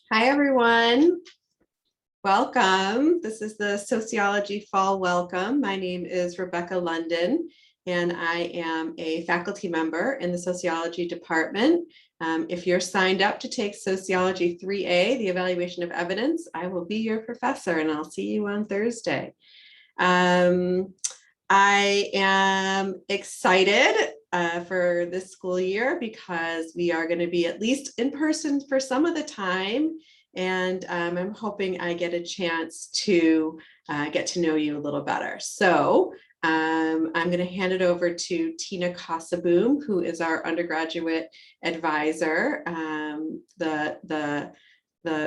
Hi, everyone. Welcome. This is the Sociology Fall Welcome. My name is Rebecca London, and I am a faculty member in the Sociology Department. If you're signed up to take Sociology 3A, the Evaluation of Evidence, I will be your professor, and I'll see you on Thursday. I am excited for this school year because we are going to be at least in person for some of the time. And I'm hoping I get a chance to get to know you a little better. So I'm going to hand it over to Tina Kassaboom, who is our undergraduate advisor, the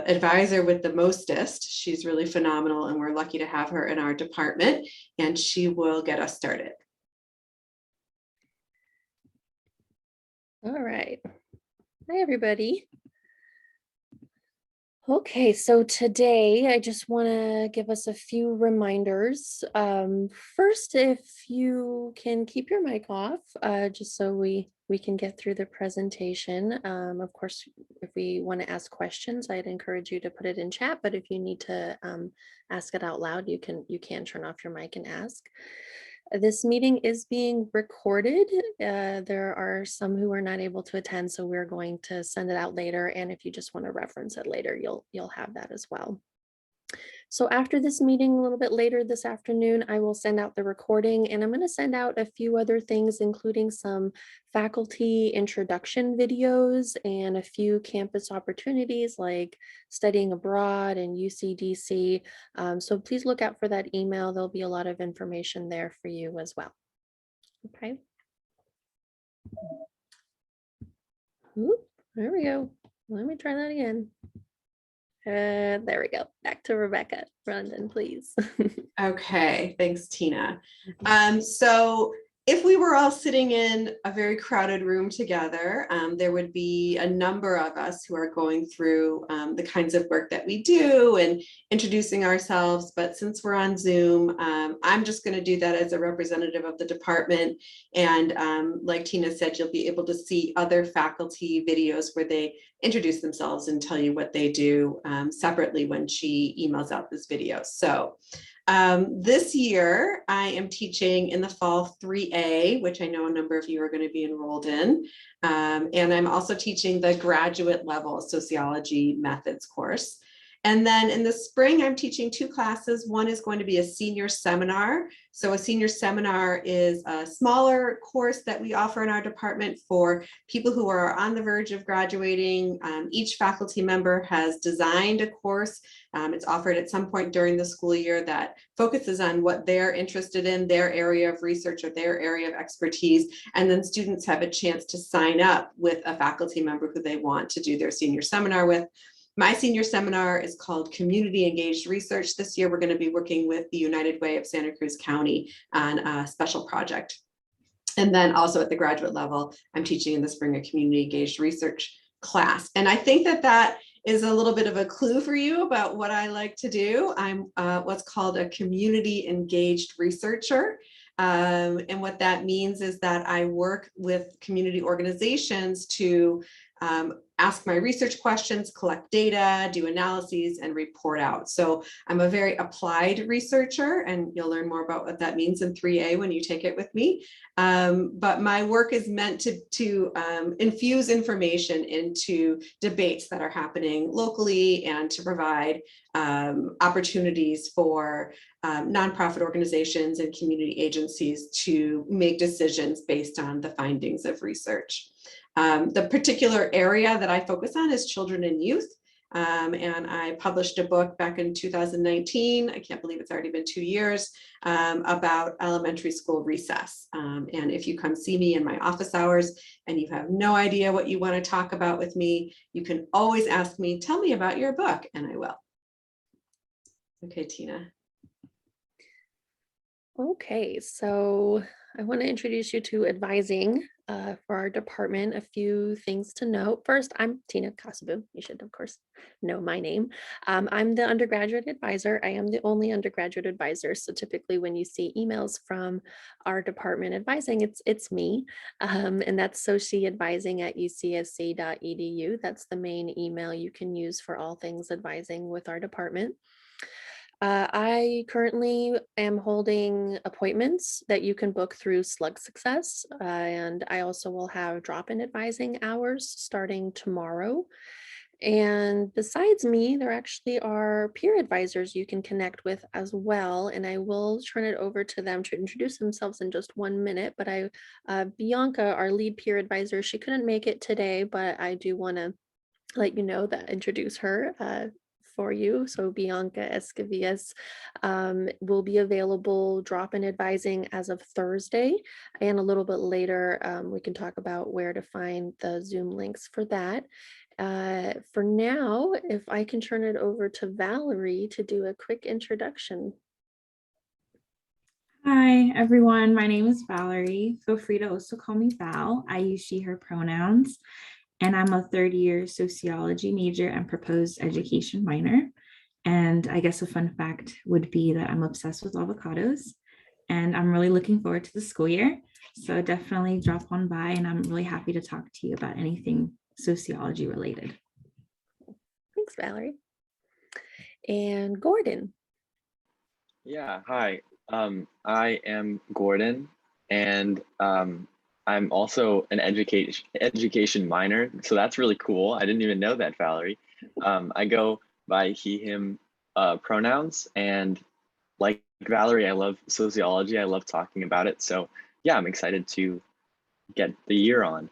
advisor with the mostest. She's really phenomenal, and we're lucky to have her in our department, and she will get us started. All right. Hi, everybody. Okay, so today I just want to give us a few reminders. First, if you can keep your mic off, just so we can get through the presentation. Of course, if we want to ask questions, I'd encourage you to put it in chat, but if you need to ask it out loud, you can turn off your mic and ask. This meeting is being recorded. There are some who are not able to attend, so we're going to send it out later. And if you just want to reference it later, you'll have that as well. So after this meeting, a little bit later this afternoon, I will send out the recording, and I'm going to send out a few other things, including some faculty introduction videos and a few campus opportunities like studying abroad and UCDC. So please look out for that email. There'll be a lot of information there for you as well. Okay. Oop, there we go. Let me try that again. There we go. Back to Rebecca. London, please. Okay, thanks, Tina. So if we were all sitting in a very crowded room together, there would be a number of us who are going through the kinds of work that we do and introducing ourselves. But since we're on Zoom, I'm just going to do that as a representative of the department. And like Tina said, you'll be able to see other faculty videos where they introduce themselves and tell you what they do separately when she emails out this video. So this year, I am teaching in the fall 3A, which I know a number of you are going to be enrolled in. And I'm also teaching the graduate level sociology methods course. And then in the spring, I'm teaching two classes. One is going to be a senior seminar. So a senior seminar is a smaller course that we offer in our department for people who are on the verge of graduating. Each faculty member has designed a course. It's offered at some point during the school year that focuses on what they're interested in, their area of research or their area of expertise. And then students have a chance to sign up with a faculty member who they want to do their senior seminar with. My senior seminar is called Community Engaged Research. This year, we're going to be working with the United Way of Santa Cruz County on a special project. And then also at the graduate level, I'm teaching in the spring a Community Engaged Research class. And I think that that is a little bit of a clue for you about what I like to do. I'm what's called a Community Engaged Researcher. And what that means is that I work with community organizations to ask my research questions, collect data, do analyses, and report out. So I'm a very applied researcher, and you'll learn more about what that means in 3A when you take it with me. But my work is meant to infuse information into debates that are happening locally and to provide opportunities for nonprofit organizations and community agencies to make decisions based on the findings of research. The particular area that I focus on is children and youth. And I published a book back in 2019. I can't believe it's already been 2 years about elementary school recess. And if you come see me in my office hours and you have no idea what you want to talk about with me, you can always ask me, tell me about your book, and I will. Okay, Tina. Okay, so I want to introduce you to advising for our department. A few things to note. First, I'm Tina Kasabu. You should, of course, know my name. I'm the undergraduate advisor. I am the only undergraduate advisor. So typically when you see emails from our department advising, it's me. And that's sociadvising@ucsc.edu. That's the main email you can use for all things advising with our department. I currently am holding appointments that you can book through Slug Success, and I also will have drop-in advising hours starting tomorrow. And besides me, there actually are peer advisors you can connect with as well. And I will turn it over to them to introduce themselves in just 1 minute. But Bianca, our lead peer advisor, she couldn't make it today, but I do want to let you know that introduce her for you. So Bianca Escavillas will be available drop-in advising as of Thursday. And a little bit later, we can talk about where to find the Zoom links for that. For now, if I can turn it over to Valerie to do a quick introduction. Hi, everyone. My name is Valerie. Feel free to also call me Val. I use she, her pronouns, and I'm a third-year sociology major and proposed education minor. And I guess a fun fact would be that I'm obsessed with avocados, and I'm really looking forward to the school year. So definitely drop on by, and I'm really happy to talk to you about anything sociology related. Thanks, Valerie. And Gordon. Yeah, hi. I am Gordon, and I'm also an education minor, so that's really cool. I didn't even know that, Valerie. I go by he, him pronouns, and like Valerie, I love sociology. I love talking about it. So yeah, I'm excited to get the year on.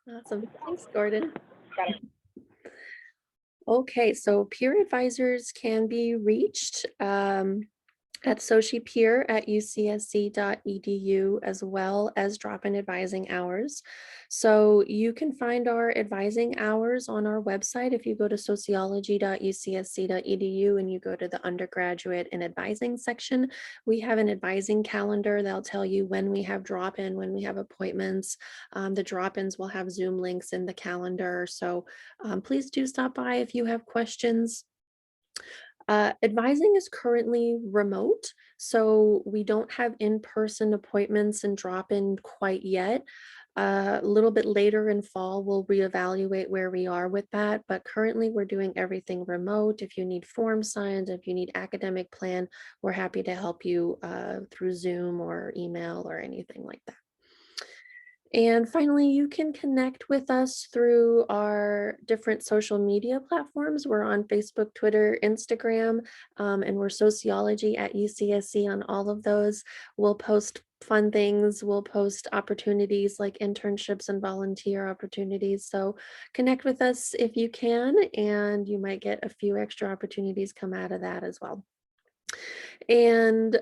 Awesome. Thanks, Gordon. Okay, so peer advisors can be reached at socipeer@ucsc.edu, as well as drop-in advising hours. So you can find our advising hours on our website. If you go to sociology.ucsc.edu and you go to the undergraduate and advising section, we have an advising calendar that'll tell you when we have drop-in, when we have appointments. The drop-ins will have Zoom links in the calendar. So please do stop by if you have questions. Advising is currently remote, so we don't have in-person appointments and drop-in quite yet. A little bit later in fall, we'll reevaluate where we are with that, but currently we're doing everything remote. If you need form signs, if you need academic plan, we're happy to help you through Zoom or email or anything like that. And finally, you can connect with us through our different social media platforms. We're on Facebook, Twitter, Instagram, and we're Sociology@UCSC on all of those. We'll post fun things. We'll post opportunities like internships and volunteer opportunities. So connect with us if you can, and you might get a few extra opportunities come out of that as well. And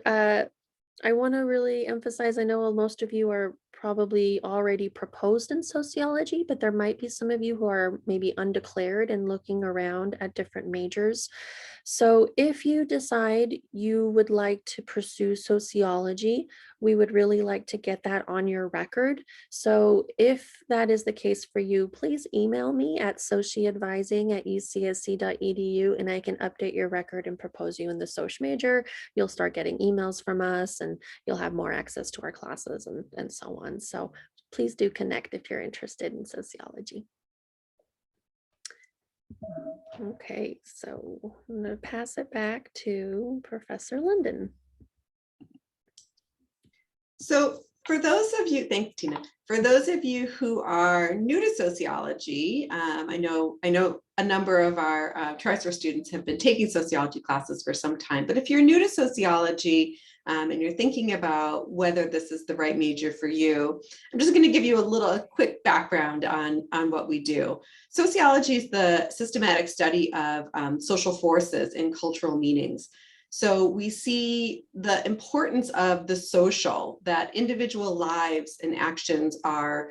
I want to really emphasize, I know most of you are probably already proposed in sociology, but there might be some of you who are maybe undeclared and looking around at different majors. So if you decide you would like to pursue sociology, we would really like to get that on your record. So if that is the case for you, please email me at sociadvising@ucsc.edu and I can update your record and propose you in the soc major. You'll start getting emails from us and you'll have more access to our classes and so on. So please do connect if you're interested in sociology. Okay, so I'm going to pass it back to Professor London. So for those of you, thanks, Tina. For those of you who are new to sociology, I know a number of our TriStar students have been taking sociology classes for some time, but if you're new to sociology and you're thinking about whether this is the right major for you, I'm just going to give you a quick background on what we do. Sociology is the systematic study of social forces and cultural meanings. So we see the importance of the social, that individual lives and actions are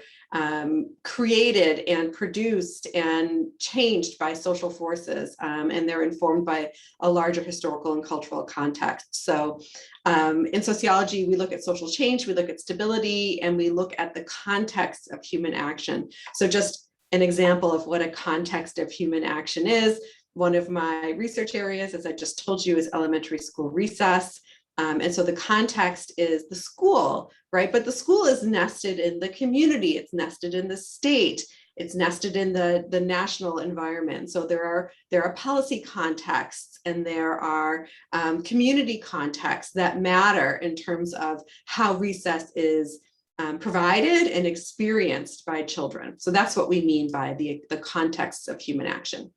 created and produced and changed by social forces, and they're informed by a larger historical and cultural context. So in sociology, we look at social change, we look at stability, and we look at the context of human action. So just an example of what a context of human action is. One of my research areas, as I just told you, is elementary school recess. And so the context is the school, right? But the school is nested in the community, it's nested in the state, it's nested in the national environment. So there are policy contexts and there are community contexts that matter in terms of how recess is provided and experienced by children. So that's what we mean by the context of human action.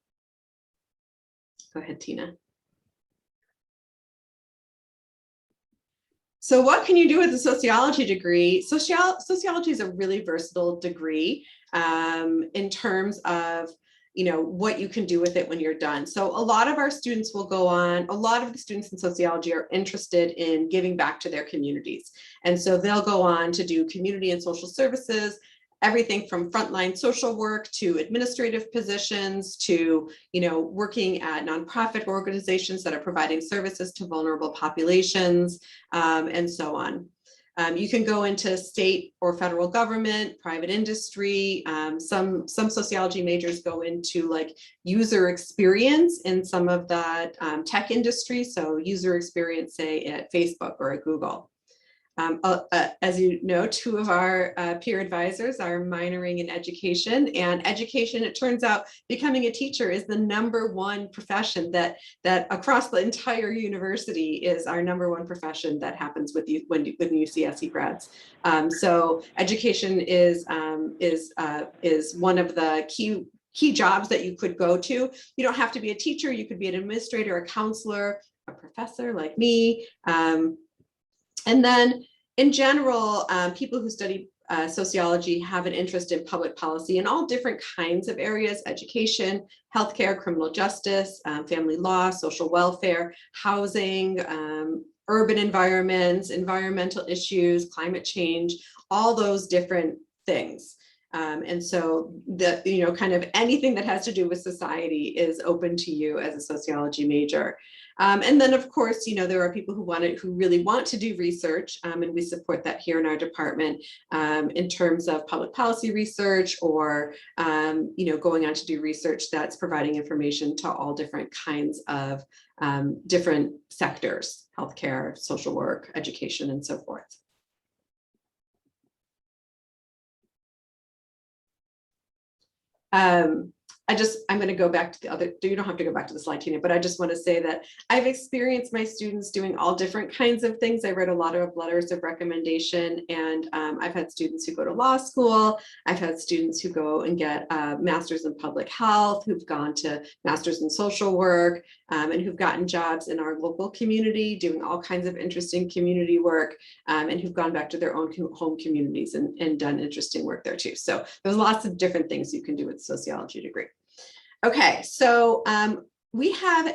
Go ahead, Tina. So what can you do with a sociology degree? Sociology is a really versatile degree in terms of, you know, what you can do with it when you're done. So a lot of our students will go on, a lot of the students in sociology are interested in giving back to their communities. And so they'll go on to do community and social services, everything from frontline social work to administrative positions to, you know, working at nonprofit organizations that are providing services to vulnerable populations, and so on. You can go into state or federal government, private industry. Some sociology majors go into like user experience in some of the tech industry. So user experience, say at Facebook or at Google. As you know, two of our peer advisors are minoring in education, and education, it turns out, becoming a teacher is the #1 profession that across the entire university is our #1 profession that happens with you when UCSC grads. So education is one of the key jobs that you could go to. You don't have to be a teacher. You could be an administrator, a counselor, a professor like me. And then in general, people who study sociology have an interest in public policy in all different kinds of areas: education, healthcare, criminal justice, family law, social welfare, housing, urban environments, environmental issues, climate change, all those different things. And so kind of anything that has to do with society is open to you as a sociology major. And then, of course, there are people who really want to do research, and we support that here in our department in terms of public policy research or, going on to do research that's providing information to all different kinds of different sectors: healthcare, social work, education, and so forth. I'm going to go back to the other, you don't have to go back to the slide, Tina, but I just want to say that I've experienced my students doing all different kinds of things. I read a lot of letters of recommendation, and I've had students who go to law school. I've had students who go and get a master's in public health, who've gone to masters in social work, and who've gotten jobs in our local community doing all kinds of interesting community work, and who've gone back to their own home communities and done interesting work there too. So there's lots of different things you can do with a sociology degree. Okay, so we have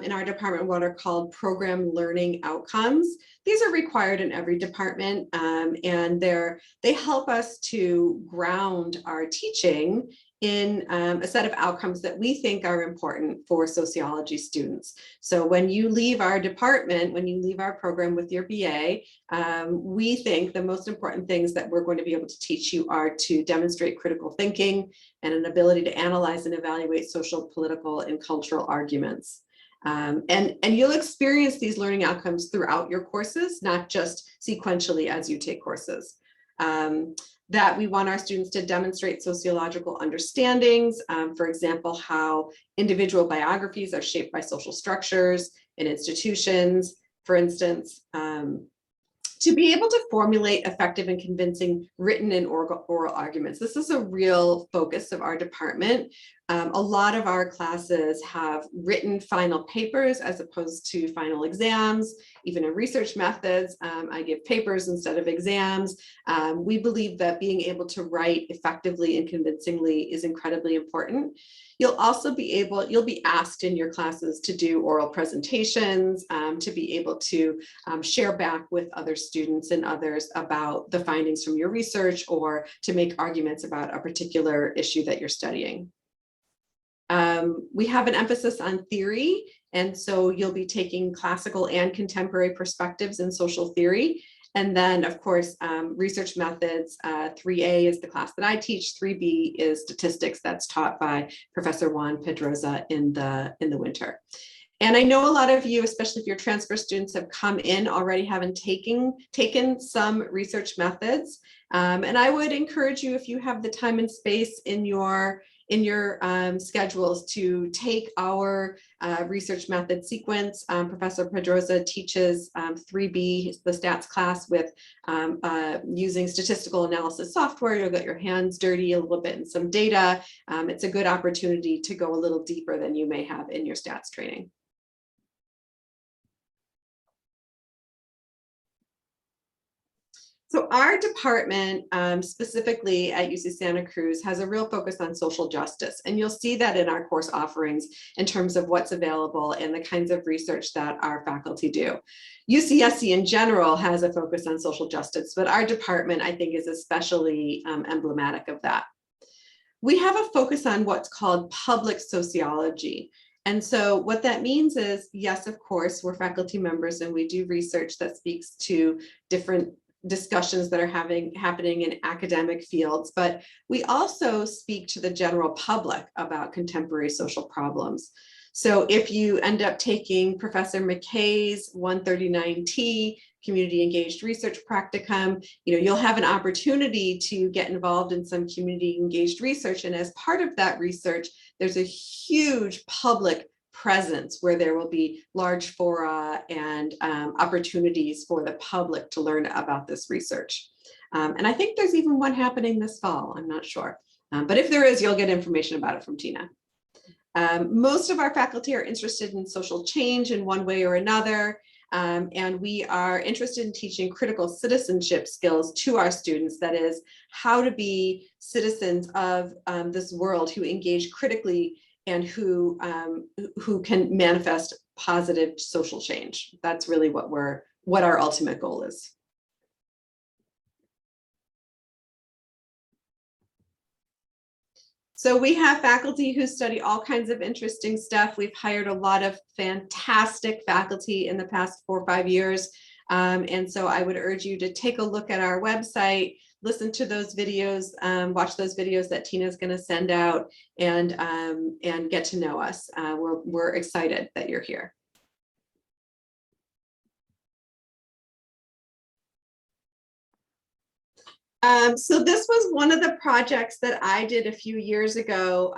in our department what are called program learning outcomes. These are required in every department, and they help us to ground our teaching in a set of outcomes that we think are important for sociology students. So when you leave our department, when you leave our program with your BA, we think the most important things that we're going to be able to teach you are to demonstrate critical thinking and an ability to analyze and evaluate social, political, and cultural arguments. And you'll experience these learning outcomes throughout your courses, not just sequentially as you take courses. That we want our students to demonstrate sociological understandings, for example, how individual biographies are shaped by social structures and institutions, for instance, to be able to formulate effective and convincing written and oral arguments. This is a real focus of our department. A lot of our classes have written final papers as opposed to final exams. Even in research methods, I give papers instead of exams. We believe that being able to write effectively and convincingly is incredibly important. You'll also you'll be asked in your classes to do oral presentations, to be able to share back with other students and others about the findings from your research, or to make arguments about a particular issue that you're studying. We have an emphasis on theory, and so you'll be taking classical and contemporary perspectives in social theory. And then, of course, research methods. 3A is the class that I teach. 3B is statistics, that's taught by Professor Juan Pedroza in the winter. And I know a lot of you, especially if you're transfer students, have come in already having taken some research methods. And I would encourage you, if you have the time and space in your schedules, to take our research method sequence. Professor Pedroza teaches 3B, the stats class, with using statistical analysis software. You'll get your hands dirty a little bit in some data. It's a good opportunity to go a little deeper than you may have in your stats training. So our department, specifically at UC Santa Cruz, has a real focus on social justice. And you'll see that in our course offerings in terms of what's available and the kinds of research that our faculty do. UCSC in general has a focus on social justice, but our department, I think, is especially emblematic of that. We have a focus on what's called public sociology. And so what that means is, yes, of course, we're faculty members and we do research that speaks to different discussions that are happening in academic fields, but we also speak to the general public about contemporary social problems. So if you end up taking Professor McKay's 139T, Community Engaged Research Practicum, you'll have an opportunity to get involved in some community engaged research. And as part of that research, there's a huge public presence where there will be large fora and opportunities for the public to learn about this research. And I think there's even one happening this fall, I'm not sure. But if there is, you'll get information about it from Tina. Most of our faculty are interested in social change in one way or another. And we are interested in teaching critical citizenship skills to our students. That is, how to be citizens of this world who engage critically and who can manifest positive social change. That's really what our ultimate goal is. So we have faculty who study all kinds of interesting stuff. We've hired a lot of fantastic faculty in the past 4 or 5 years. And so I would urge you to take a look at our website, listen to those videos, watch those videos that Tina's going to send out, and get to know us. We're excited that you're here. So this was one of the projects that I did a few years ago.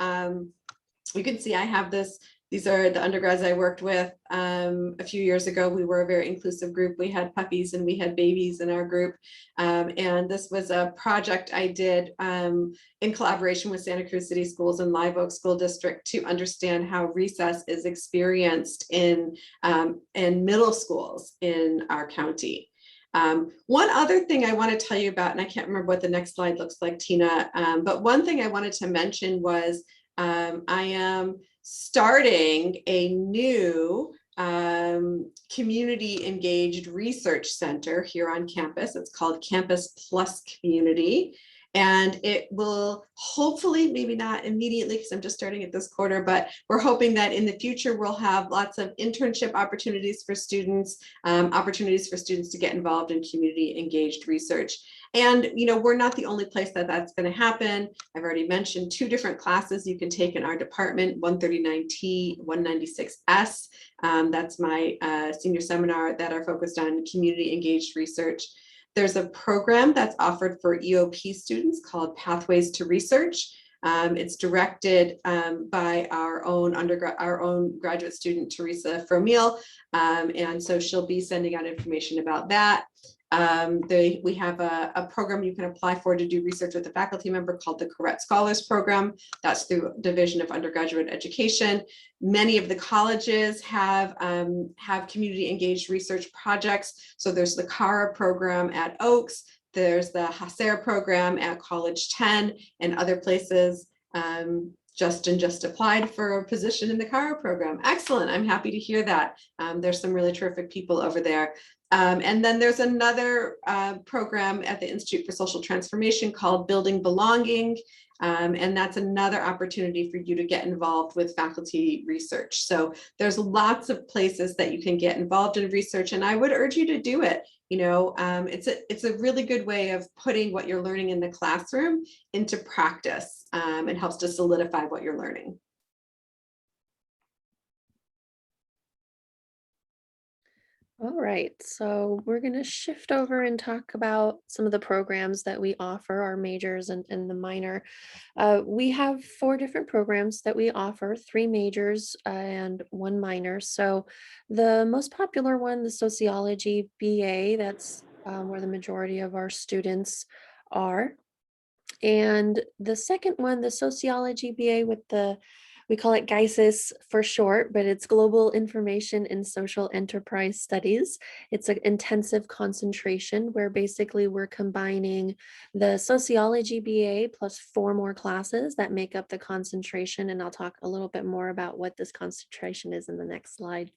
You can see I have this. These are the undergrads I worked with a few years ago. We were a very inclusive group. We had puppies and we had babies in our group. And this was a project I did in collaboration with Santa Cruz City Schools and Live Oak School District to understand how recess is experienced in middle schools in our county. One other thing I want to tell you about, and I can't remember what the next slide looks like, Tina, but one thing I wanted to mention was I am starting a new community engaged research center here on campus. It's called Campus Plus Community. And it will hopefully, maybe not immediately because I'm just starting it this quarter, but we're hoping that in the future we'll have lots of internship opportunities for students, to get involved in community engaged research. And we're not the only place that that's going to happen. I've already mentioned 2 different classes you can take in our department, 139T, 196S. That's my senior seminar that are focused on community engaged research. There's a program that's offered for EOP students called Pathways to Research. It's directed by our own graduate student, Teresa Fromil. And so she'll be sending out information about that. We have a program you can apply for to do research with a faculty member called the Correct Scholars Program. That's through Division of Undergraduate Education. Many of the colleges have community engaged research projects. So there's the CARA program at Oaks, there's the HACER program at College 10 and other places. Justin just applied for a position in the CARA program. Excellent, I'm happy to hear that. There's some really terrific people over there. And then there's another program at the Institute for Social Transformation called Building Belonging. And that's another opportunity for you to get involved with faculty research. So there's lots of places that you can get involved in research, and I would urge you to do it. You know, it's a really good way of putting what you're learning in the classroom into practice, and helps to solidify what you're learning. All right, so we're going to shift over and talk about some of the programs that we offer, our majors and the minor. We have 4 different programs that we offer, 3 majors and 1 minor. So the most popular one, the Sociology BA, that's where the majority of our students are. And the second one, the Sociology BA with we call it GISIS for short, but it's Global Information in Social Enterprise Studies. It's an intensive concentration where basically we're combining the Sociology BA plus 4 more classes that make up the concentration. And I'll talk a little bit more about what this concentration is in the next slide.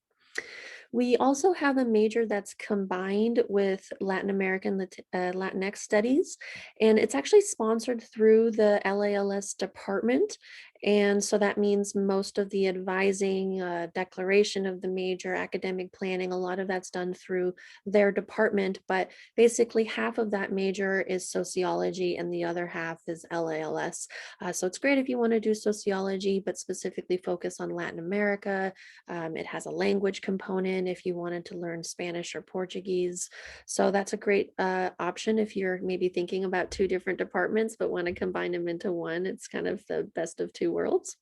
We also have a major that's combined with Latin American Latinx studies, and it's actually sponsored through the LALS department. And so that means most of the advising, declaration of the major, academic planning, a lot of that's done through their department, but basically half of that major is sociology and the other half is LALS. So it's great if you want to do sociology, but specifically focus on Latin America. It has a language component if you wanted to learn Spanish or Portuguese. So that's a great option if you're maybe thinking about 2 different departments, but want to combine them into one. It's kind of the best of 2 worlds.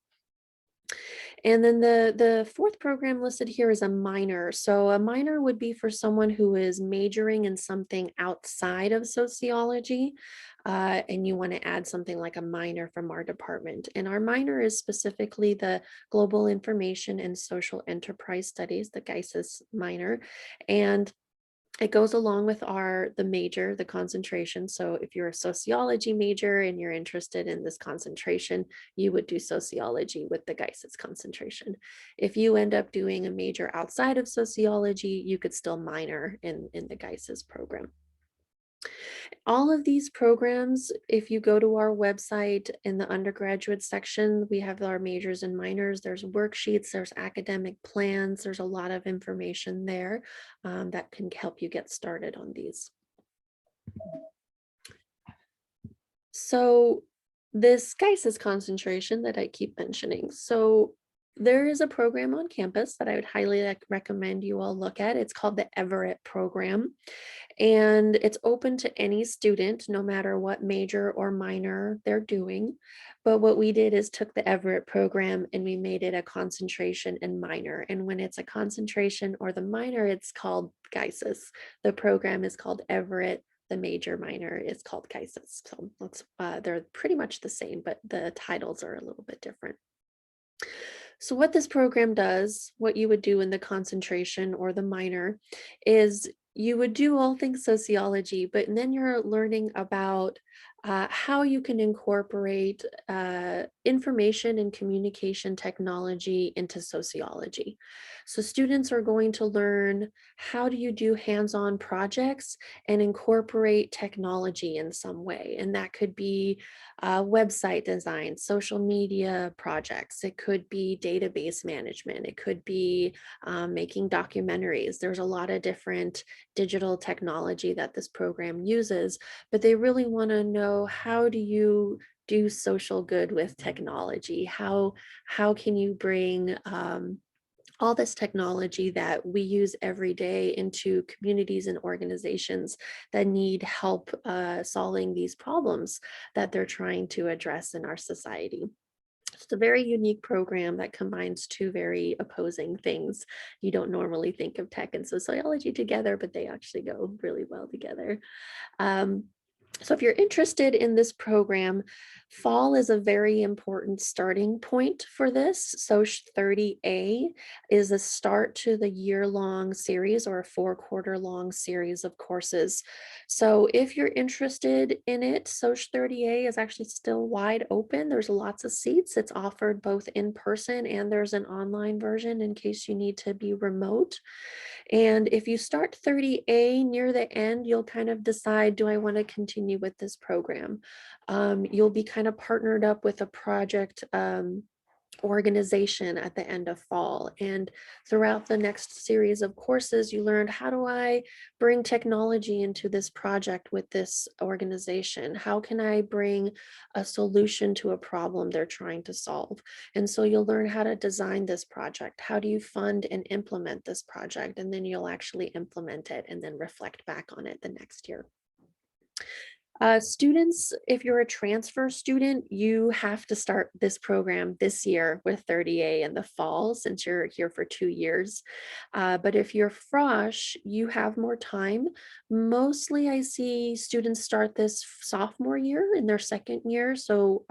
And then the 4th program listed here is a minor. So a minor would be for someone who is majoring in something outside of sociology, and you want to add something like a minor from our department. And our minor is specifically the Global Information and Social Enterprise Studies, the GISIS minor. And it goes along with the major, the concentration. So if you're a sociology major and you're interested in this concentration, you would do sociology with the GISIS concentration. If you end up doing a major outside of sociology, you could still minor in the GISIS program. All of these programs, if you go to our website in the undergraduate section, we have our majors and minors. There's worksheets, there's academic plans, there's a lot of information there that can help you get started on these. So this GISIS concentration that I keep mentioning. So there is a program on campus that I would highly recommend you all look at. It's called the Everett program. And it's open to any student, no matter what major or minor they're doing. But what we did is took the Everett program and we made it a concentration and minor. And when it's a concentration or the minor, it's called GISIS. The program is called Everett. The major minor is called GISIS. So they're pretty much the same, but the titles are a little bit different. So what this program does, what you would do in the concentration or the minor, is you would do all things sociology, but then you're learning about how you can incorporate information and communication technology into sociology. So students are going to learn how do you do hands-on projects and incorporate technology in some way. And that could be website design, social media projects. It could be database management. It could be making documentaries. There's a lot of different digital technology that this program uses, but they really want to know, how do you do social good with technology? How can you bring all this technology that we use every day into communities and organizations that need help solving these problems that they're trying to address in our society? It's a very unique program that combines two very opposing things. You don't normally think of tech and sociology together, but they actually go really well together. Um, so if you're interested in this program, fall is a very important starting point for this. Soc 30A is a start to the year-long series or a 4-quarter-long series of courses. So if you're interested in it, Soc 30A is actually still wide open. There's lots of seats. It's offered both in person and there's an online version in case you need to be remote. And if you start 30A near the end, you'll kind of decide, do I want to continue with this program? You'll be kind of partnered up with a project organization at the end of fall. And throughout the next series of courses, you learned, how do I bring technology into this project with this organization? How can I bring a solution to a problem they're trying to solve? And so you'll learn how to design this project. How do you fund and implement this project? And then you'll actually implement it and then reflect back on it the next year. Students, if you're a transfer student, you have to start this program this year with 30A in the fall since you're here for 2 years. But if you're frosh, you have more time. Mostly I see students start this sophomore year in their second year. So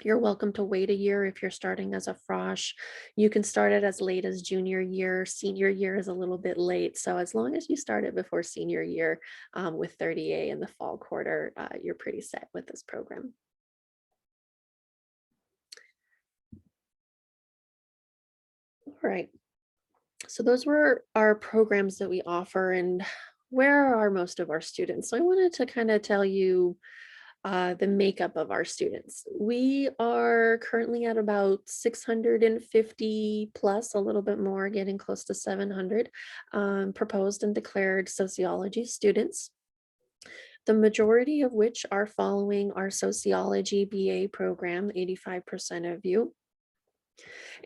you're welcome to wait a year if you're starting as a frosh. You can start it as late as junior year. Senior year is a little bit late. So as long as you start it before senior year with 30A in the fall quarter, you're pretty set with this program. All right. So those were our programs that we offer and where are most of our students? So I wanted to kind of tell you the makeup of our students. We are currently at about 650 plus, a little bit more, getting close to 700 proposed and declared sociology students, the majority of which are following our sociology BA program, 85% of you.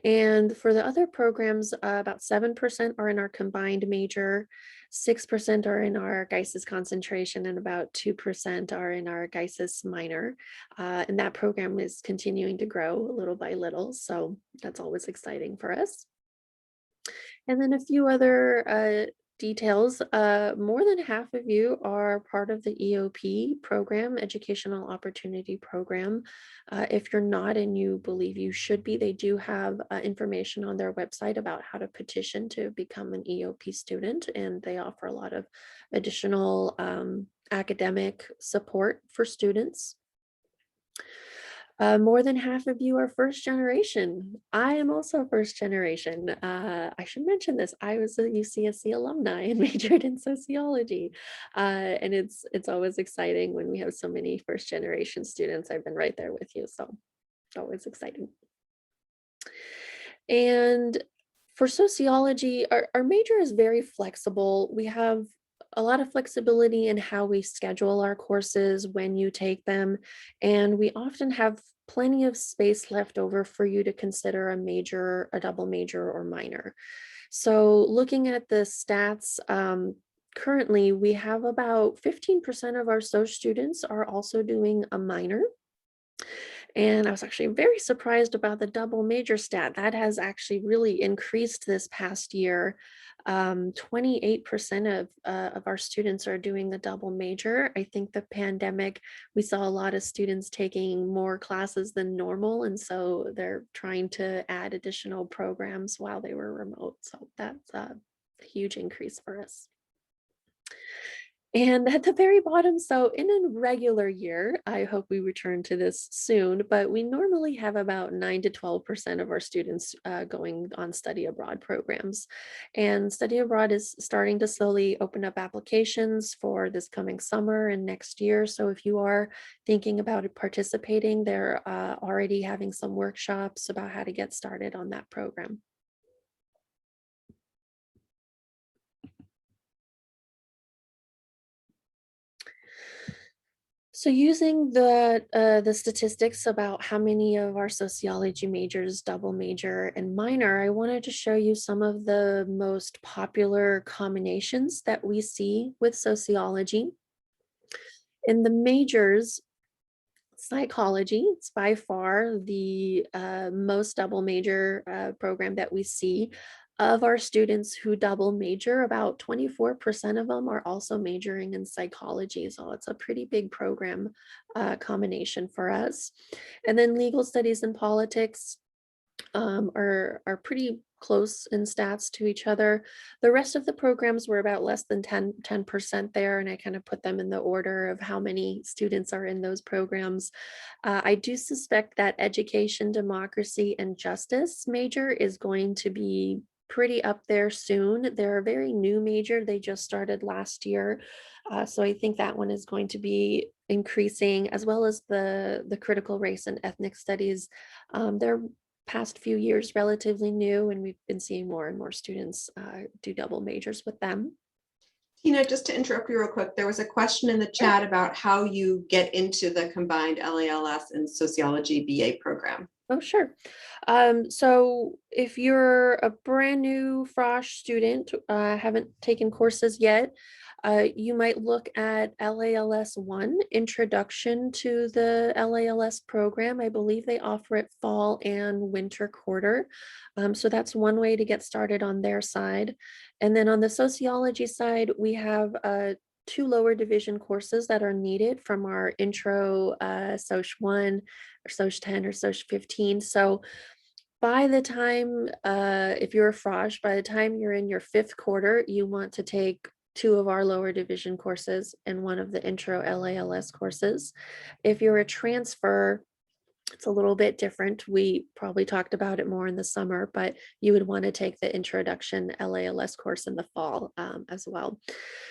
And for the other programs, about 7% are in our combined major, 6% are in our GEISIS concentration, and about 2% are in our GEISIS minor. And that program is continuing to grow little by little. So that's always exciting for us. And then a few other details. More than half of you are part of the EOP program, Educational Opportunity Program. If you're not and you believe you should be, they do have information on their website about how to petition to become an EOP student, and they offer a lot of additional academic support for students. More than half of you are first generation. I am also first generation. I should mention this. I was a UCSC alumni and majored in sociology. And it's always exciting when we have so many first generation students. I've been right there with you, so it's always exciting. And for sociology, our major is very flexible. We have a lot of flexibility in how we schedule our courses, when you take them, and we often have plenty of space left over for you to consider a major, a double major, or minor. So looking at the stats, currently we have about 15% of our SOC students are also doing a minor. And I was actually very surprised about the double major stat. That has actually really increased this past year. 28% of our students are doing the double major. I think the pandemic, we saw a lot of students taking more classes than normal. And so they're trying to add additional programs while they were remote. So that's a huge increase for us. And at the very bottom, so in a regular year, I hope we return to this soon, but we normally have about 9 to 12% of our students going on study abroad programs. And study abroad is starting to slowly open up applications for this coming summer and next year. So if you are thinking about participating, they're already having some workshops about how to get started on that program. So using the statistics about how many of our sociology majors double major and minor, I wanted to show you some of the most popular combinations that we see with sociology. In the majors, Psychology. It's by far the most double major program that we see. Of our students who double major, about 24% of them are also majoring in psychology. So it's a pretty big program combination for us. And then legal studies and politics are pretty close in stats to each other. The rest of the programs were about less than 10% there, and I kind of put them in the order of how many students are in those programs. I do suspect that education, democracy, and justice major is going to be pretty up there soon. They're a very new major. They just started last year. So I think that one is going to be increasing, as well as the critical race and ethnic studies. They're past few years relatively new, and we've been seeing more and more students do double majors with them. Tina, just to interrupt you real quick, there was a question in the chat about how you get into the combined LALS and sociology BA program. Oh, sure. So if you're a brand new frosh student, haven't taken courses yet, you might look at LALS 1, Introduction to the LALS program. I believe they offer it fall and winter quarter. So that's one way to get started on their side. And then on the sociology side, we have 2 lower division courses that are needed from our intro Soc 1 or Soc 10 or Soc 15. So by the time, if you're a frosh, by the time you're in your 5th quarter, you want to take 2 of our lower division courses and 1 of the intro LALS courses. If you're a transfer, it's a little bit different. We probably talked about it more in the summer, but you would want to take the introduction LALS course in the fall as well.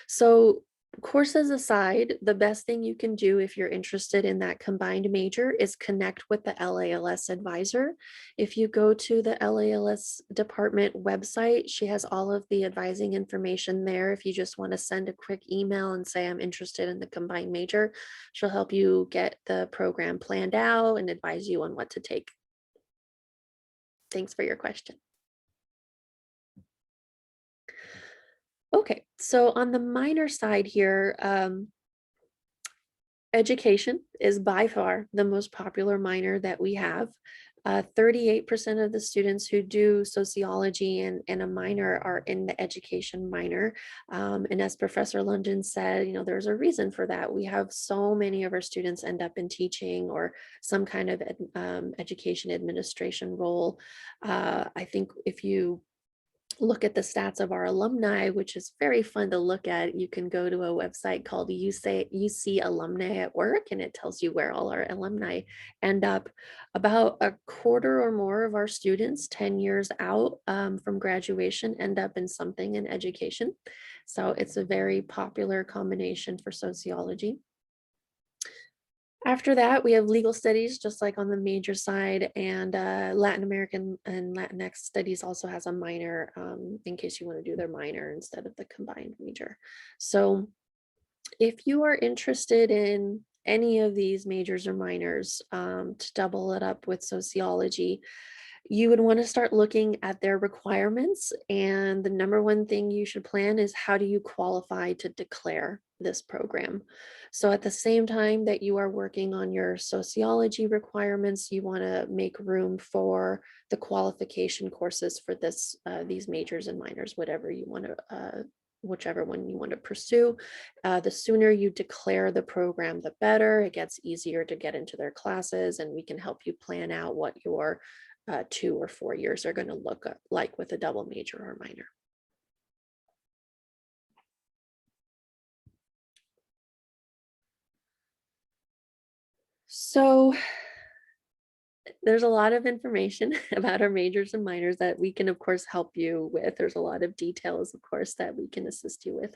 So courses aside, the best thing you can do if you're interested in that combined major is connect with the LALS advisor. If you go to the LALS department website, she has all of the advising information there. If you just want to send a quick email and say, I'm interested in the combined major, she'll help you get the program planned out and advise you on what to take. Thanks for your question. Okay, so on the minor side here, education is by far the most popular minor that we have. 38% of the students who do sociology and a minor are in the education minor. And as Professor London said, you know, there's a reason for that. We have so many of our students end up in teaching or some kind of education administration role. I think if you look at the stats of our alumni, which is very fun to look at. You can go to a website called UC Alumni at Work, and it tells you where all our alumni end up. About a quarter or more of our students 10 years out from graduation end up in something in education. So it's a very popular combination for sociology. After that, we have legal studies, just like on the major side, and Latin American and Latinx studies also has a minor in case you want to do their minor instead of the combined major. So if you are interested in any of these majors or minors to double it up with sociology, you would want to start looking at their requirements. And the number one thing you should plan is, how do you qualify to declare this program? So at the same time that you are working on your sociology requirements, you want to make room for the qualification courses for these majors and minors, whatever you want to whichever one you want to pursue. The sooner you declare the program, the better. It gets easier to get into their classes, and we can help you plan out what your 2 or 4 years are going to look like with a double major or minor. So there's a lot of information about our majors and minors that we can, of course, help you with. There's a lot of details, of course, that we can assist you with.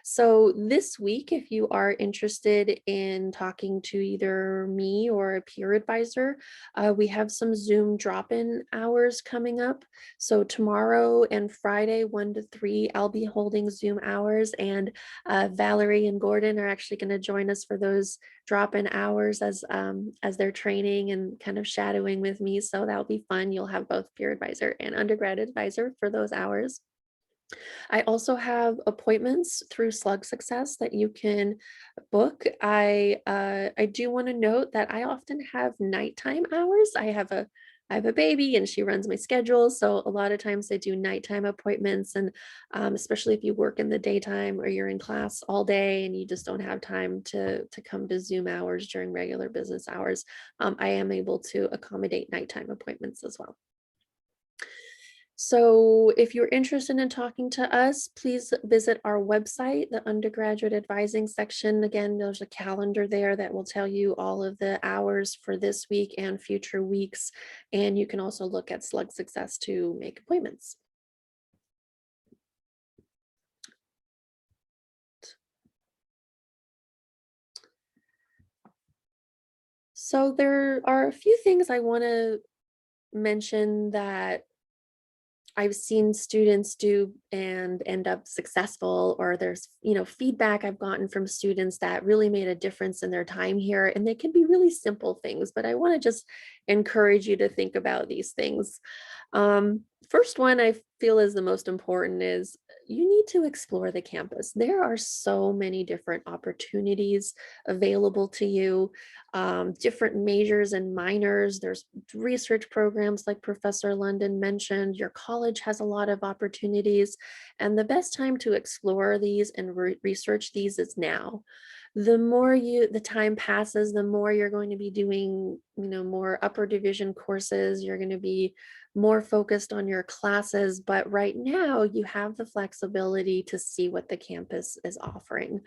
So this week, if you are interested in talking to either me or a peer advisor, we have some Zoom drop-in hours coming up. So tomorrow and Friday, 1 to 3, I'll be holding Zoom hours, and Valerie and Gordon are actually going to join us for those drop-in hours as they're training and kind of shadowing with me. So that'll be fun. You'll have both peer advisor and undergrad advisor for those hours. I also have appointments through Slug Success that you can book. I do want to note that I often have nighttime hours. I have a baby and she runs my schedule. So a lot of times I do nighttime appointments, and especially if you work in the daytime or you're in class all day and you just don't have time to come to Zoom hours during regular business hours, I am able to accommodate nighttime appointments as well. So if you're interested in talking to us, please visit our website, the undergraduate advising section. Again, there's a calendar there that will tell you all of the hours for this week and future weeks. And you can also look at Slug Success to make appointments. So there are a few things I want to mention that I've seen students do and end up successful, or there's, feedback I've gotten from students that really made a difference in their time here. And they can be really simple things, but I want to just encourage you to think about these things. First one I feel is the most important is you need to explore the campus. There are so many different opportunities available to you, different majors and minors. There's research programs like Professor London mentioned. Your college has a lot of opportunities, and the best time to explore these and research these is now. The time passes, the more you're going to be doing, more upper division courses. You're going to be more focused on your classes, but right now you have the flexibility to see what the campus is offering.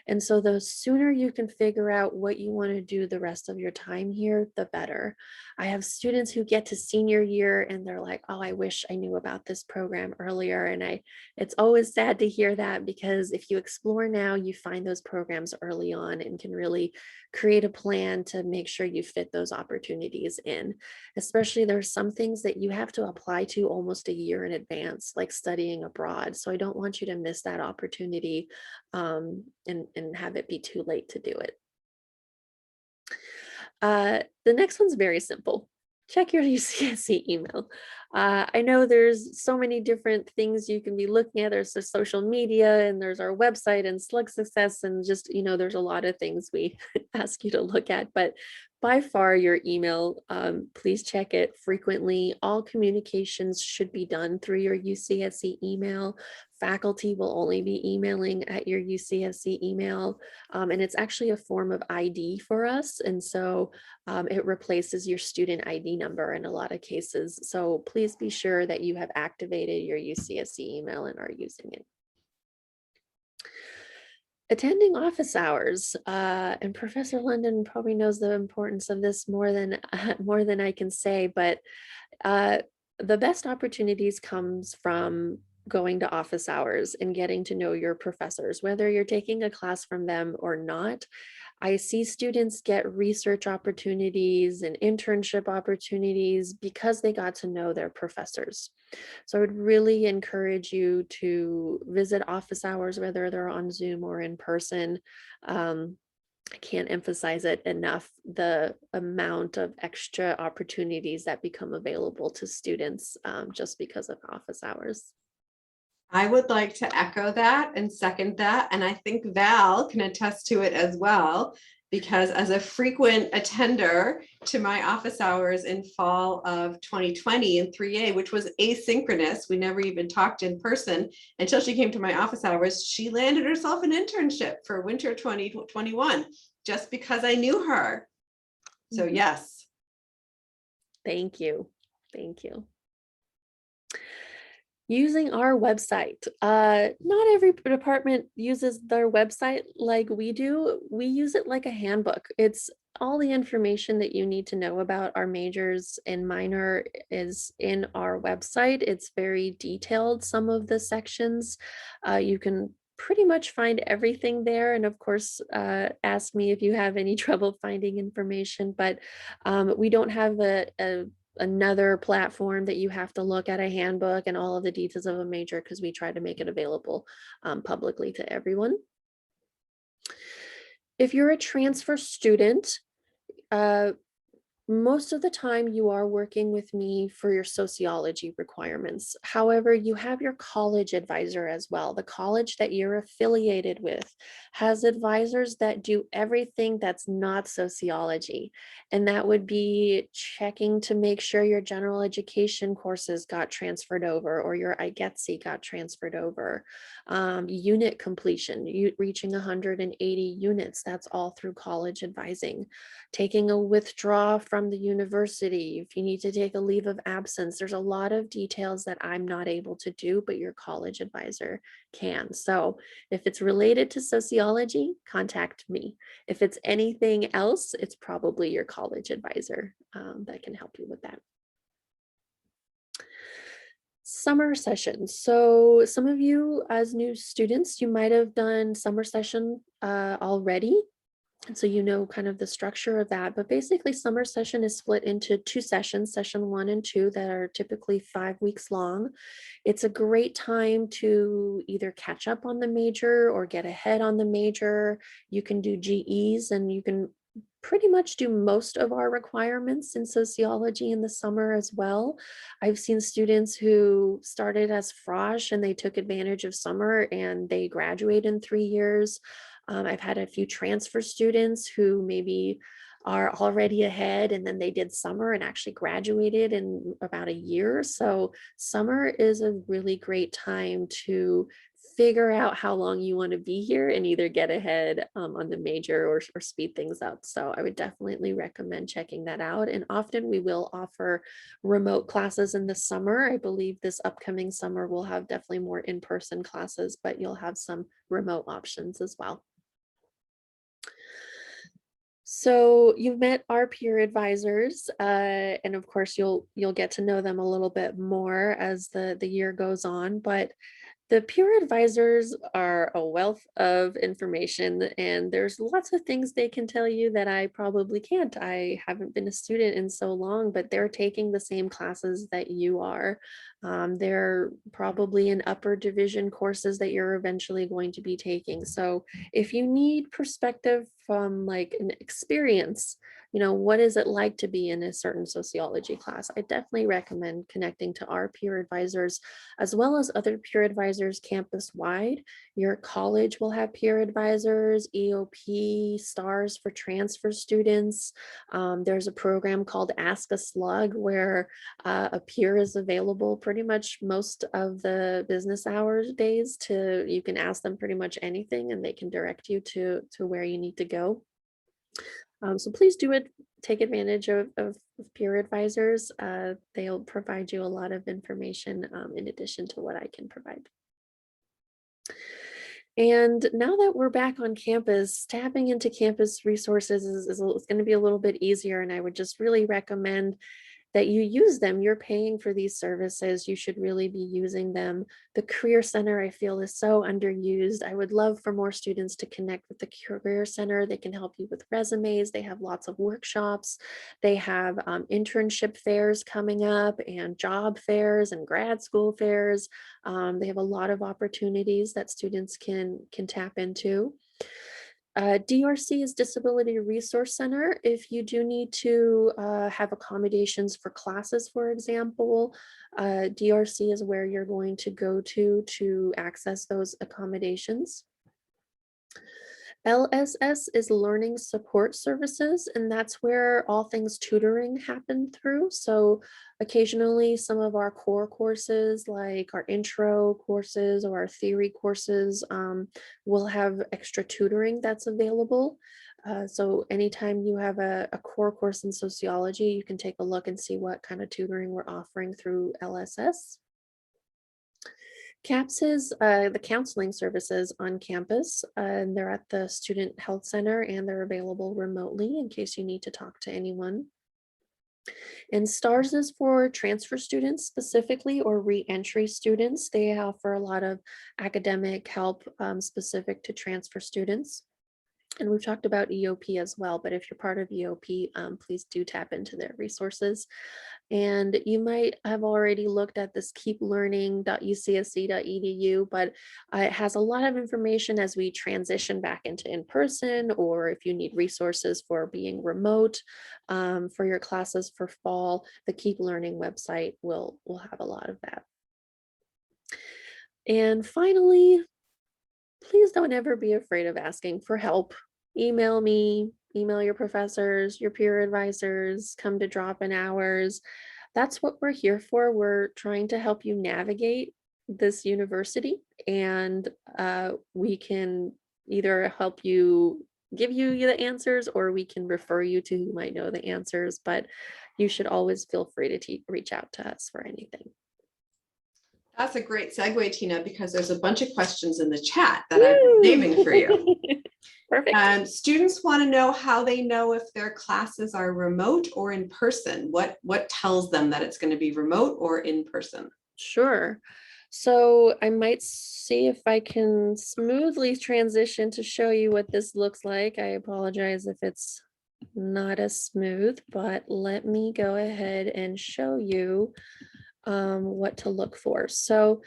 And so the sooner you can figure out what you want to do the rest of your time here, the better. I have students who get to senior year and they're like, oh, I wish I knew about this program earlier. And it's always sad to hear that, because if you explore now, you find those programs early on and can really create a plan to make sure you fit those opportunities in. Especially there's some things that you have to apply to almost a year in advance, like studying abroad. So I don't want you to miss that opportunity and have it be too late to do it. The next one's very simple. Check your UCSC email. I know there's so many different things you can be looking at. There's the social media, and there's our website and Slug Success, and just, there's a lot of things we ask you to look at, but by far your email, please check it frequently. All communications should be done through your UCSC email. Faculty will only be emailing at your UCSC email, and it's actually a form of ID for us. And so it replaces your student ID number in a lot of cases. So please be sure that you have activated your UCSC email and are using it. Attending office hours, and Professor London probably knows the importance of this more than I can say, but the best opportunities comes from going to office hours and getting to know your professors, whether you're taking a class from them or not. I see students get research opportunities and internship opportunities because they got to know their professors. So I would really encourage you to visit office hours, whether they're on Zoom or in person. I can't emphasize it enough, the amount of extra opportunities that become available to students just because of office hours. I would like to echo that and second that. And I think Val can attest to it as well, because as a frequent attender to my office hours in fall of 2020 in 3A, which was asynchronous, we never even talked in person until she came to my office hours, she landed herself an internship for winter 2021 just because I knew her. So yes. Thank you. Thank you. Using our website. Not every department uses their website like we do. We use it like a handbook. It's all the information that you need to know about our majors and minor is in our website. It's very detailed, some of the sections. You can pretty much find everything there. And of course, ask me if you have any trouble finding information, but we don't have another platform that you have to look at a handbook and all of the details of a major, because we try to make it available publicly to everyone. If you're a transfer student, Most of the time you are working with me for your sociology requirements. However, you have your college advisor as well. The college that you're affiliated with has advisors that do everything that's not sociology. And that would be checking to make sure your general education courses got transferred over or your IGETC got transferred over. Unit completion, reaching 180 units, that's all through college advising. Taking a withdrawal from the university, if you need to take a leave of absence, there's a lot of details that I'm not able to do, but your college advisor can. So if it's related to sociology, contact me. If it's anything else, it's probably your college advisor that can help you with that. Summer sessions. So some of you as new students, you might have done summer session already. And so you know kind of the structure of that, but basically summer session is split into 2 sessions, session 1 and 2, that are typically 5 weeks long. It's a great time to either catch up on the major or get ahead on the major. You can do GEs and you can pretty much do most of our requirements in sociology in the summer as well. I've seen students who started as frosh and they took advantage of summer and they graduate in 3 years. I've had a few transfer students who maybe are already ahead and then they did summer and actually graduated in about a year. So summer is a really great time to figure out how long you want to be here and either get ahead on the major or speed things up. So I would definitely recommend checking that out. And often we will offer remote classes in the summer. I believe this upcoming summer we'll have definitely more in-person classes, but you'll have some remote options as well. So you've met our peer advisors, and of course you'll get to know them a little bit more as the year goes on, but the peer advisors are a wealth of information and there's lots of things they can tell you that I probably can't. I haven't been a student in so long, but they're taking the same classes that you are. They're probably in upper division courses that you're eventually going to be taking. So if you need perspective from like an experience, you know, what is it like to be in a certain sociology class? I definitely recommend connecting to our peer advisors as well as other peer advisors campus-wide. Your college will have peer advisors, EOP, STARS for transfer students. There's a program called Ask a Slug where a peer is available pretty much most of the business hours days to, you can ask them pretty much anything and they can direct you to where you need to go. So please do it. Take advantage of peer advisors. They'll provide you a lot of information in addition to what I can provide. And now that we're back on campus, tapping into campus resources is going to be a little bit easier. And I would just really recommend that you use them. You're paying for these services. You should really be using them. The Career Center, I feel, is so underused. I would love for more students to connect with the Career Center. They can help you with resumes. They have lots of workshops. They have internship fairs coming up and job fairs and grad school fairs. They have a lot of opportunities that students can tap into. DRC is Disability Resource Center. If you do need to have accommodations for classes, for example, DRC is where you're going to go to access those accommodations. LSS is Learning Support Services, and that's where all things tutoring happen through. So occasionally some of our core courses, like our intro courses or our theory courses, will have extra tutoring that's available. So anytime you have a core course in sociology, you can take a look and see what kind of tutoring we're offering through LSS. CAPS is the counseling services on campus, and they're at the Student Health Center and they're available remotely in case you need to talk to anyone. And STARS is for transfer students specifically or re-entry students. They offer a lot of academic help specific to transfer students. And we've talked about EOP as well, but if you're part of EOP, please do tap into their resources. And you might have already looked at this keeplearning.ucsc.edu, but it has a lot of information as we transition back into in-person, or if you need resources for being remote for your classes for fall, the Keep Learning website will have a lot of that. And finally, please don't ever be afraid of asking for help. Email me, email your professors, your peer advisors, come to drop-in hours. That's what we're here for. We're trying to help you navigate this university, and we can either help you, give you the answers, or we can refer you to who might know the answers, but you should always feel free to reach out to us for anything. That's a great segue, Tina, because there's a bunch of questions in the chat that I've been naming for you. Perfect. Students want to know how they know if their classes are remote or in person. What tells them that it's going to be remote or in person? Sure. So I might see if I can smoothly transition to show you what this looks like. I apologize if it's not as smooth, but let me go ahead and show you what to look for. So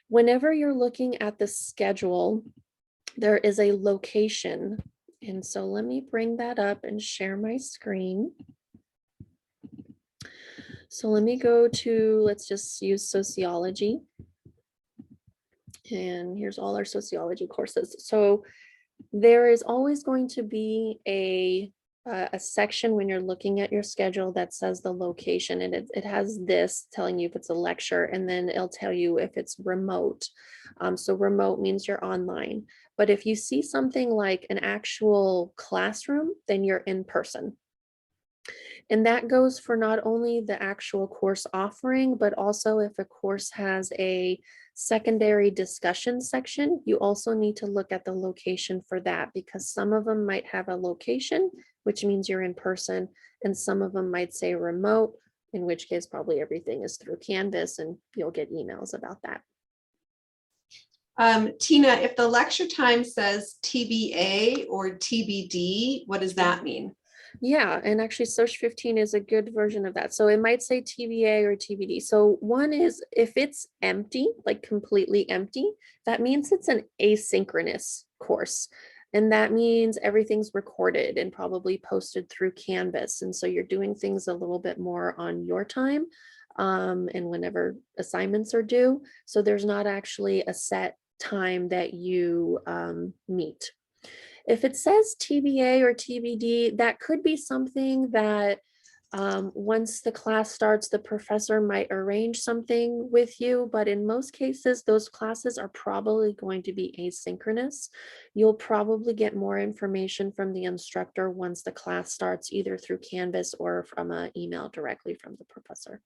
whenever you're looking at the schedule, there is a location. And so let me bring that up and share my screen. So let me go to, let's just use sociology. And here's all our sociology courses. So there is always going to be a section when you're looking at your schedule that says the location, and it has this telling you if it's a lecture, and then it'll tell you if it's remote. So remote means you're online. But if you see something like an actual classroom, then you're in person. And that goes for not only the actual course offering, but also if a course has a secondary discussion section, you also need to look at the location for that, because some of them might have a location, which means you're in person, and some of them might say remote, in which case probably everything is through Canvas and you'll get emails about that. Tina, if the lecture time says TBA or TBD, what does that mean? Yeah, and actually Soc 15 is a good version of that. So it might say TBA or TBD. So one is if it's empty, like completely empty, that means it's an asynchronous course. And that means everything's recorded and probably posted through Canvas. And so you're doing things a little bit more on your time and whenever assignments are due. So there's not actually a set time that you meet. If it says TBA or TBD, that could be something that once the class starts, the professor might arrange something with you, but in most cases, those classes are probably going to be asynchronous. You'll probably get more information from the instructor once the class starts, either through Canvas or from an email directly from the professor.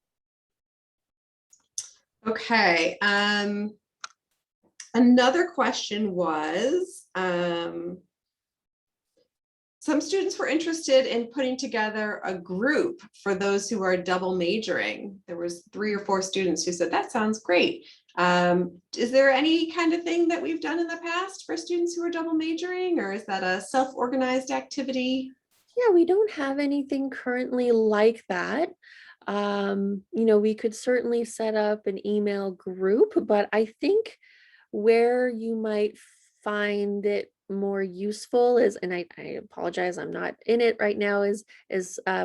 Okay. Another question was, some students were interested in putting together a group for those who are double majoring. There was 3 or 4 students who said, that sounds great. Is there any kind of thing that we've done in the past for students who are double majoring, or is that a self-organized activity? Yeah, we don't have anything currently like that. You know, we could certainly set up an email group, but I think where you might find it more useful is, and I apologize, I'm not in it right now, is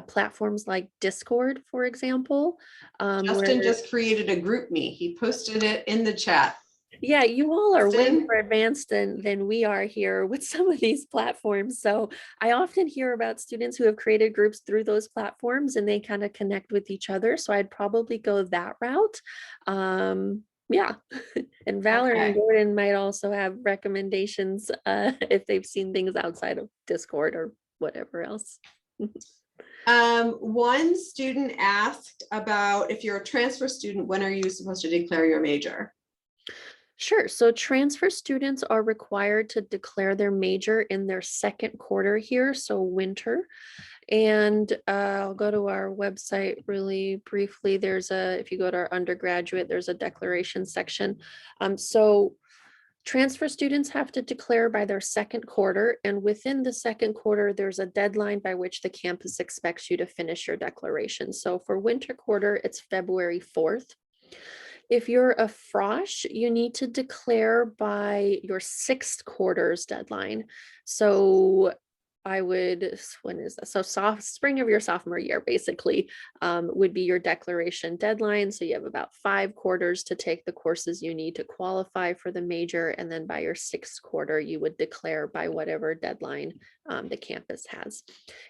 platforms like Discord, for example. Justin Where, just created a group me. He posted it in the chat. yeah, you all are way Justin? more advanced than we are here with some of these platforms. So I often hear about students who have created groups through those platforms and they kind of connect with each other. So I'd probably go that route. Yeah, and Valerie and Okay. Gordon might also have recommendations if they've seen things outside of Discord or whatever else. One student asked about, if you're a transfer student, when are you supposed to declare your major? Sure. So transfer students are required to declare their major in their second quarter here, so winter. And I'll go to our website really briefly. There's if you go to our undergraduate, there's a declaration section. So Transfer students have to declare by their second quarter, and within the second quarter, there's a deadline by which the campus expects you to finish your declaration. So for winter quarter, it's February 4th. If you're a frosh, you need to declare by your sixth quarter's deadline. So when is that? So spring of your sophomore year, basically, would be your declaration deadline. So you have about 5 quarters to take the courses you need to qualify for the major. And then by your sixth quarter, you would declare by whatever deadline the campus has.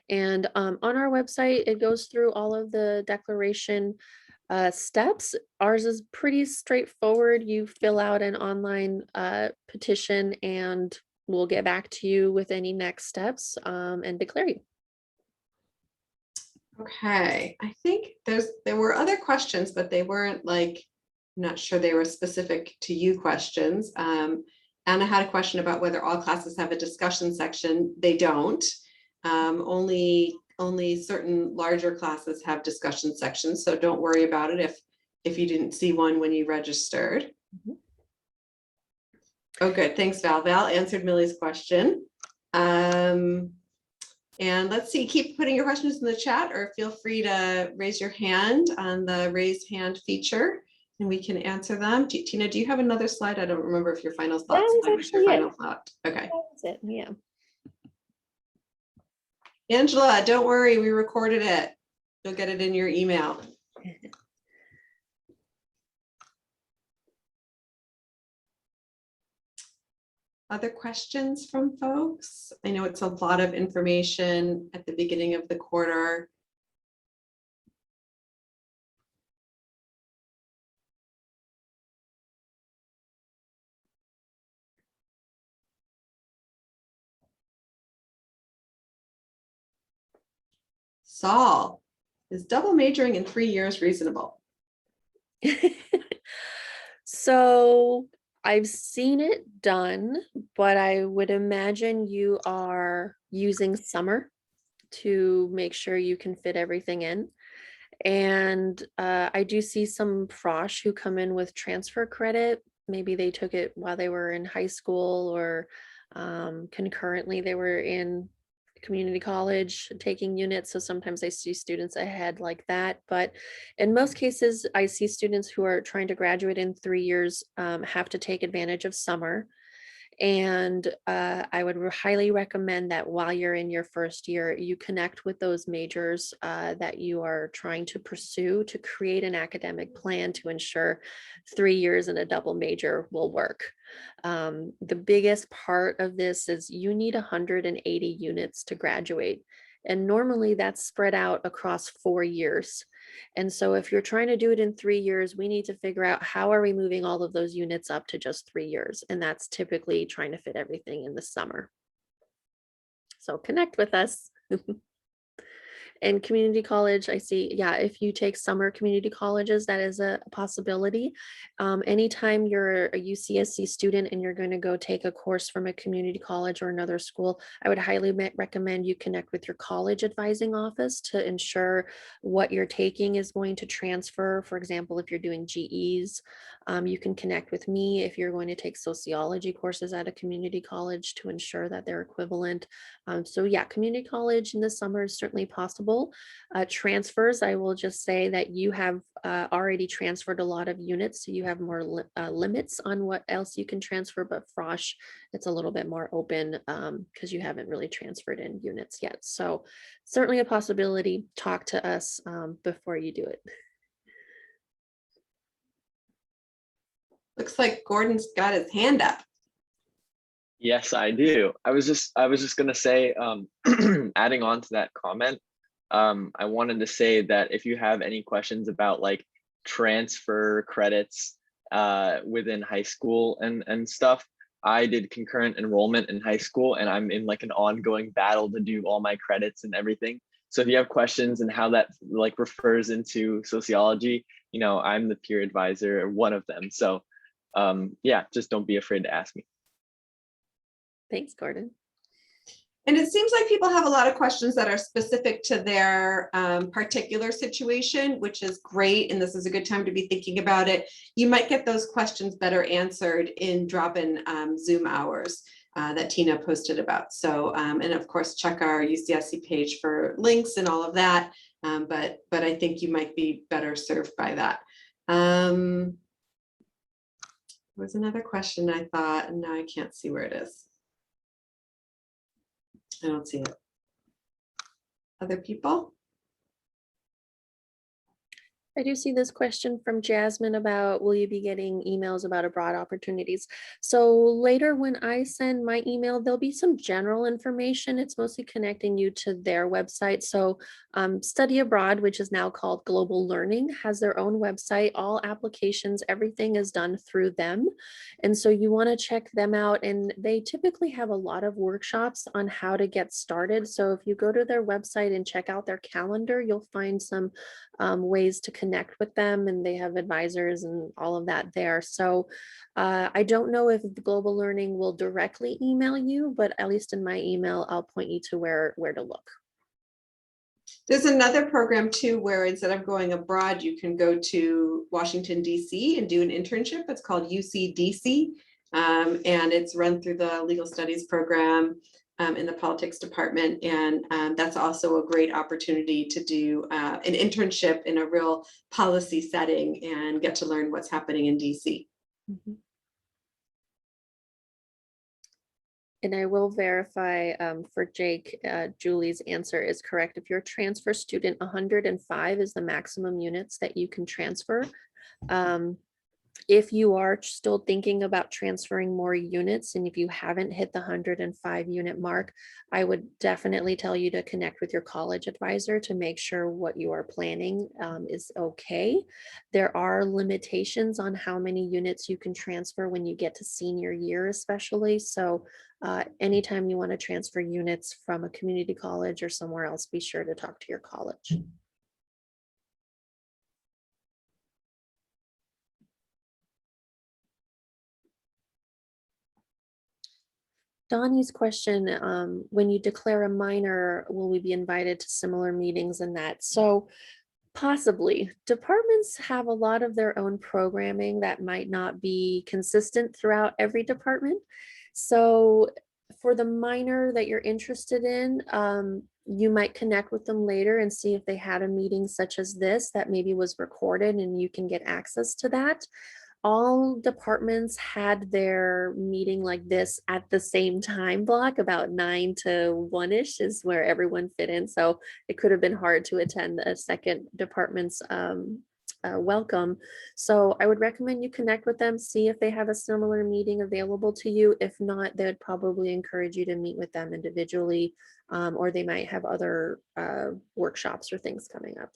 And on our website, it goes through all of the declaration steps. Ours is pretty straightforward. You fill out an online petition and we'll get back to you with any next steps and declare you. Okay, I think there were other questions, but they weren't like, I'm not sure they were specific to you questions. Anna had a question about whether all classes have a discussion section. They don't. Only certain larger classes have discussion sections, so don't worry about it if you didn't see one when you registered. Mm-hmm. Oh, good. Thanks, Val. Val answered Millie's question. And let's see, keep putting your questions in the chat or feel free to raise your hand on the raise hand feature and we can answer them. Tina, do you have another slide? I don't remember if your final thoughts. That was actually your it. final thought. Okay. That was it. Yeah. Angela, don't worry, we recorded it. You'll get it in your email. Other questions from folks? I know it's a lot of information at the beginning of the quarter. Saul, is double majoring in 3 years reasonable? So I've seen it done, but I would imagine you are using summer to make sure you can fit everything in. And I do see some frosh who come in with transfer credit. Maybe they took it while they were in high school or concurrently they were in community college taking units. So sometimes I see students ahead like that. But in most cases, I see students who are trying to graduate in 3 years have to take advantage of summer. And I would highly recommend that while you're in your first year, you connect with those majors that you are trying to pursue to create an academic plan to ensure 3 years in a double major will work. The biggest part of this is you need 180 units to graduate. And normally that's spread out across 4 years. And so if you're trying to do it in 3 years, we need to figure out how are we moving all of those units up to just 3 years. And that's typically trying to fit everything in the summer. So connect with us. And community college, I see, yeah, if you take summer community colleges, that is a possibility. Anytime you're a UCSC student and you're going to go take a course from a community college or another school, I would highly recommend you connect with your college advising office to ensure what you're taking is going to transfer. For example, if you're doing GEs, you can connect with me if you're going to take sociology courses at a community college to ensure that they're equivalent. So yeah, community college in the summer is certainly possible. Transfers, I will just say that you have already transferred a lot of units, so you have more limits on what else you can transfer, but frosh, it's a little bit more open because you haven't really transferred in units yet. So certainly a possibility. Talk to us before you do it. Looks like Gordon's got his hand up. Yes, I do. I was just gonna say, adding on to that comment, I wanted to say that if you have any questions about like transfer credits within high school and stuff, I did concurrent enrollment in high school and I'm in like an ongoing battle to do all my credits and everything. So if you have questions and how that like refers into sociology, you know, I'm the peer advisor or one of them. So yeah, just don't be afraid to ask me. Thanks, Gordon. And it seems like people have a lot of questions that are specific to their particular situation, which is great. And this is a good time to be thinking about it. You might get those questions better answered in drop-in Zoom hours that Tina posted about. So, and of course, check our UCSC page for links and all of that. But I think you might be better served by that. There was another question I thought, and now I can't see where it is. I don't see it. Other people? I do see this question from Jasmine about, will you be getting emails about abroad opportunities? So later when I send my email, there'll be some general information. It's mostly connecting you to their website. So Study Abroad, which is now called Global Learning, has their own website. All applications, everything is done through them. And so you want to check them out. And they typically have a lot of workshops on how to get started. So if you go to their website and check out their calendar, you'll find some ways to connect with them, and they have advisors and all of that there. So I don't know if the Global Learning will directly email you, but at least in my email, I'll point you to where to look. There's another program too, where instead of going abroad, you can go to Washington, DC and do an internship. It's called UCDC. And it's run through the legal studies program in the politics department. And that's also a great opportunity to do an internship in a real policy setting and get to learn what's happening in DC. Mm-hmm. And I will verify for Jake, Julie's answer is correct. If you're a transfer student, 105 is the maximum units that you can transfer. If you are still thinking about transferring more units, and if you haven't hit the 105 unit mark, I would definitely tell you to connect with your college advisor to make sure what you are planning is okay. There are limitations on how many units you can transfer when you get to senior year, especially. So anytime you want to transfer units from a community college or somewhere else, be sure to talk to your college. Donnie's question, when you declare a minor, will we be invited to similar meetings and that? So possibly. Departments have a lot of their own programming that might not be consistent throughout every department. So for the minor that you're interested in, you might connect with them later and see if they had a meeting such as this that maybe was recorded and you can get access to that. All departments had their meeting like this at the same time block, about 9 to 1-ish is where everyone fit in. So it could have been hard to attend a second department's welcome. So I would recommend you connect with them, see if they have a similar meeting available to you. If not, they would probably encourage you to meet with them individually, or they might have other workshops or things coming up.